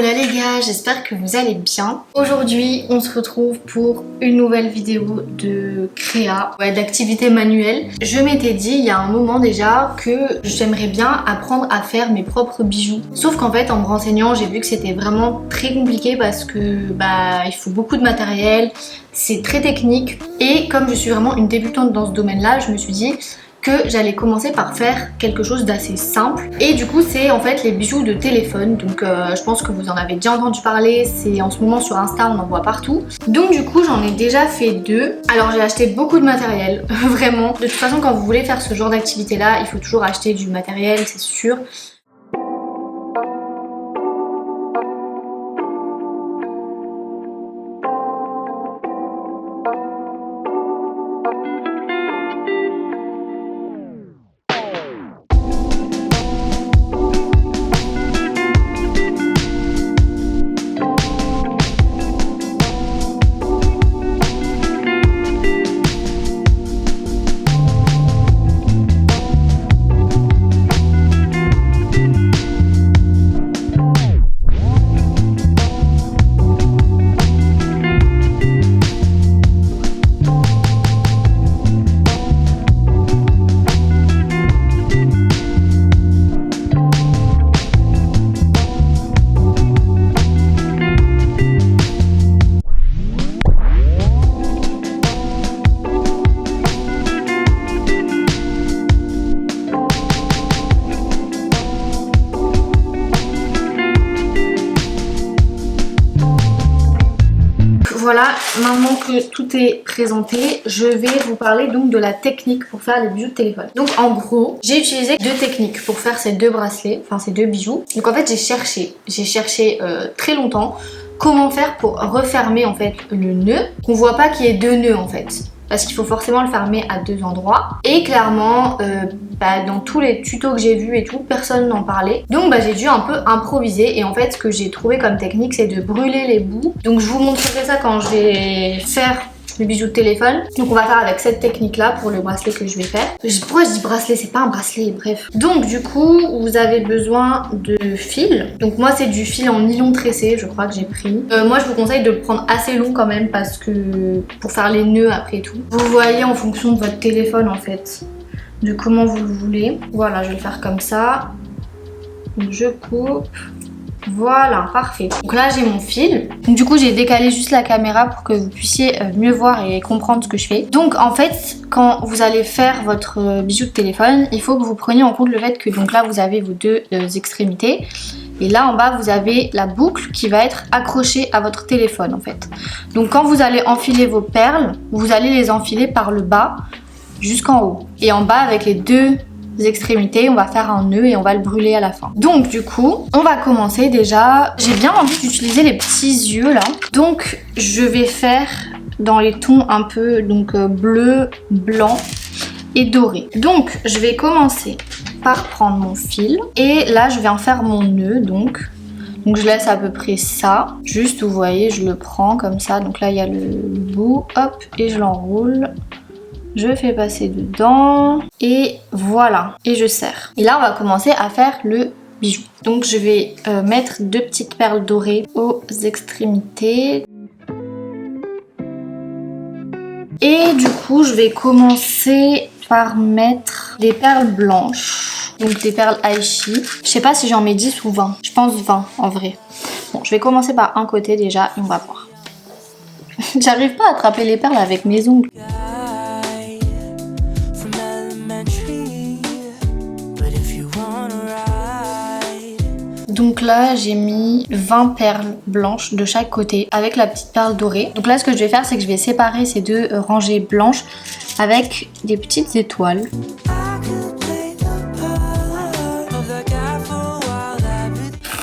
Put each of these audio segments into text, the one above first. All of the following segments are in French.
là les gars, j'espère que vous allez bien. Aujourd'hui on se retrouve pour une nouvelle vidéo de créa, d'activité manuelle. Je m'étais dit il y a un moment déjà que j'aimerais bien apprendre à faire mes propres bijoux. Sauf qu'en fait en me renseignant j'ai vu que c'était vraiment très compliqué parce que il faut beaucoup de matériel, c'est très technique. Et comme je suis vraiment une débutante dans ce domaine là, je me suis dit que j'allais commencer par faire quelque chose d'assez simple. Et du coup c'est en fait les bijoux de téléphone. Donc je pense que vous en avez déjà entendu parler, c'est en ce moment sur Insta, on en voit partout. Donc du coup j'en ai déjà fait 2. Alors j'ai acheté beaucoup de matériel, vraiment. De toute façon quand vous voulez faire ce genre d'activité là, il faut toujours acheter du matériel, c'est sûr. Voilà, maintenant que tout est présenté, je vais vous parler donc de la technique pour faire les bijoux de téléphone. Donc en gros, j'ai utilisé 2 techniques pour faire ces 2 bracelets, enfin ces 2 bijoux. Donc en fait j'ai cherché très longtemps comment faire pour refermer en fait le nœud, qu'on voit pas qu'il y ait 2 nœuds en fait. Parce qu'il faut forcément le fermer à 2 endroits. Et clairement, dans tous les tutos que j'ai vus et tout, personne n'en parlait. Donc j'ai dû un peu improviser. Et en fait, ce que j'ai trouvé comme technique, c'est de brûler les bouts. Donc je vous montrerai ça quand je vais faire le bijou de téléphone. Donc on va faire avec cette technique là pour le bracelet que je vais faire. Pourquoi je dis bracelet? C'est pas un bracelet, bref. Donc du coup vous avez besoin de fil. Donc moi c'est du fil en nylon tressé, je crois que j'ai pris. Moi je vous conseille de le prendre assez long quand même parce que pour faire les nœuds après tout. Vous voyez en fonction de votre téléphone en fait, de comment vous le voulez. Voilà, je vais le faire comme ça. Donc je coupe. Voilà, parfait. Donc là j'ai mon fil. Donc du coup j'ai décalé juste la caméra pour que vous puissiez mieux voir et comprendre ce que je fais. Donc en fait quand vous allez faire votre bijou de téléphone, il faut que vous preniez en compte le fait que donc là vous avez vos 2 extrémités. Et là en bas vous avez la boucle qui va être accrochée à votre téléphone en fait. Donc quand vous allez enfiler vos perles, vous allez les enfiler par le bas jusqu'en haut. Et en bas avec les 2 extrémités, on va faire un nœud et on va le brûler à la fin. Donc du coup, on va commencer déjà. J'ai bien envie d'utiliser les petits yeux là. Donc je vais faire dans les tons un peu donc bleu, blanc et doré. Donc je vais commencer par prendre mon fil et là je vais en faire mon nœud donc je laisse à peu près ça. Juste vous voyez, je le prends comme ça. Donc là il y a le bout, hop, et je l'enroule. Je fais passer dedans et voilà, et je serre. Et là on va commencer à faire le bijou. Donc je vais mettre 2 petites perles dorées aux extrémités. Et du coup je vais commencer par mettre des perles blanches. Donc des perles Aichi. Je sais pas si j'en mets 10 ou 20. Je pense 20 en vrai. Bon, je vais commencer par un côté déjà et on va voir. J'arrive pas à attraper les perles avec mes ongles. Donc là j'ai mis 20 perles blanches de chaque côté avec la petite perle dorée. Donc là ce que je vais faire c'est que je vais séparer ces 2 rangées blanches avec des petites étoiles.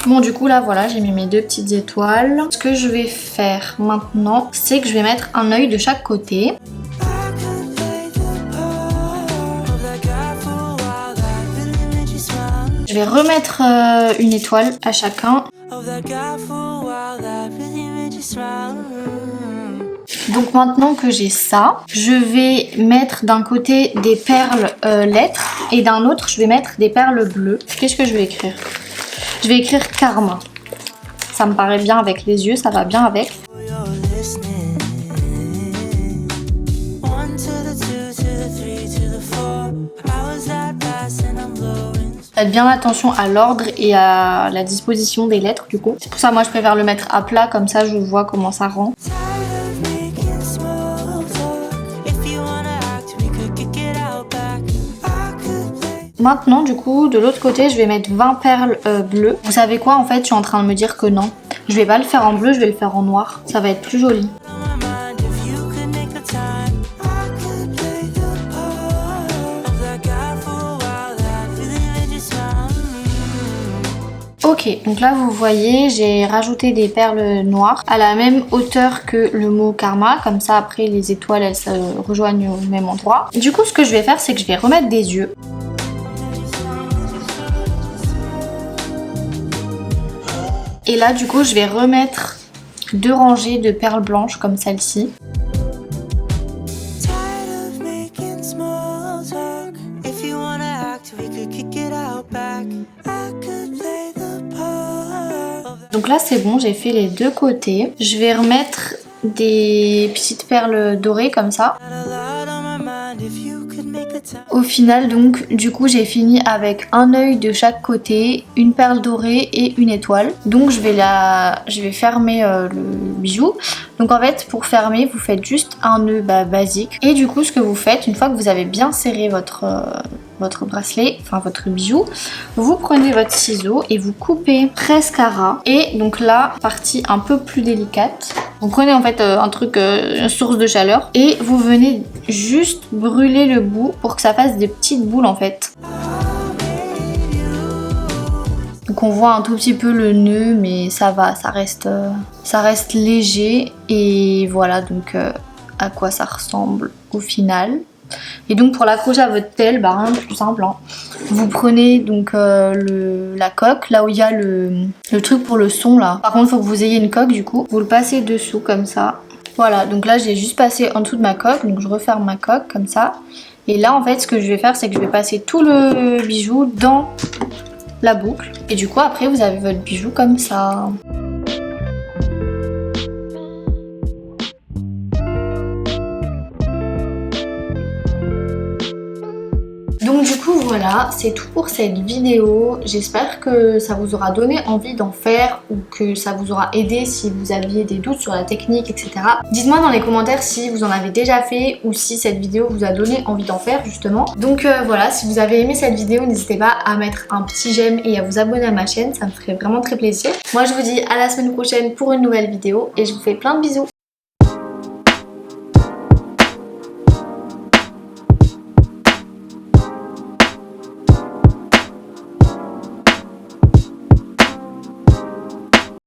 Bon du coup là voilà, j'ai mis mes 2 petites étoiles. Ce que je vais faire maintenant c'est que je vais mettre un œil de chaque côté. Je vais remettre une étoile à chacun. Donc maintenant que j'ai ça, je vais mettre d'un côté des perles lettres et d'un autre je vais mettre des perles bleues. Qu'est-ce que je vais écrire? Je vais écrire Karma. ça me paraît bien avec les yeux, ça va bien avec. Faites bien attention à l'ordre et à la disposition des lettres du coup. C'est pour ça moi je préfère le mettre à plat, comme ça je vois comment ça rend. Maintenant du coup de l'autre côté je vais mettre 20 perles bleues. Vous savez quoi, en fait je suis en train de me dire que non. Je vais pas le faire en bleu, je vais le faire en noir. Ça va être plus joli. Ok, donc là vous voyez, j'ai rajouté des perles noires à la même hauteur que le mot karma, comme ça après les étoiles elles se rejoignent au même endroit. Du coup ce que je vais faire c'est que je vais remettre des yeux. Et là du coup je vais remettre 2 rangées de perles blanches comme celle-ci. Donc là c'est bon, j'ai fait les deux côtés. Je vais remettre des petites perles dorées comme ça. Au final donc du coup j'ai fini avec un œil de chaque côté, une perle dorée et une étoile. Donc je vais fermer le bijou. Donc en fait pour fermer vous faites juste un nœud basique. Et du coup ce que vous faites une fois que vous avez bien serré votre bracelet, enfin votre bijou, vous prenez votre ciseau et vous coupez presque à ras. Et donc là, partie un peu plus délicate, vous prenez en fait un truc, une source de chaleur et vous venez juste brûler le bout pour que ça fasse des petites boules en fait. Donc on voit un tout petit peu le nœud mais ça va, ça reste léger et voilà donc à quoi ça ressemble au final. Et donc pour l'accrocher à votre pelle, rien de plus simple. Hein. Vous prenez donc la coque, là où il y a le truc pour le son là. Par contre il faut que vous ayez une coque du coup. Vous le passez dessous comme ça. Voilà, donc là j'ai juste passé en dessous de ma coque, donc je referme ma coque comme ça. Et là en fait ce que je vais faire c'est que je vais passer tout le bijou dans la boucle. Et du coup après vous avez votre bijou comme ça. Donc du coup voilà, c'est tout pour cette vidéo. J'espère que ça vous aura donné envie d'en faire ou que ça vous aura aidé si vous aviez des doutes sur la technique, etc. Dites-moi dans les commentaires si vous en avez déjà fait ou si cette vidéo vous a donné envie d'en faire justement. Donc voilà, si vous avez aimé cette vidéo, n'hésitez pas à mettre un petit j'aime et à vous abonner à ma chaîne, ça me ferait vraiment très plaisir. Moi je vous dis à la semaine prochaine pour une nouvelle vidéo et je vous fais plein de bisous.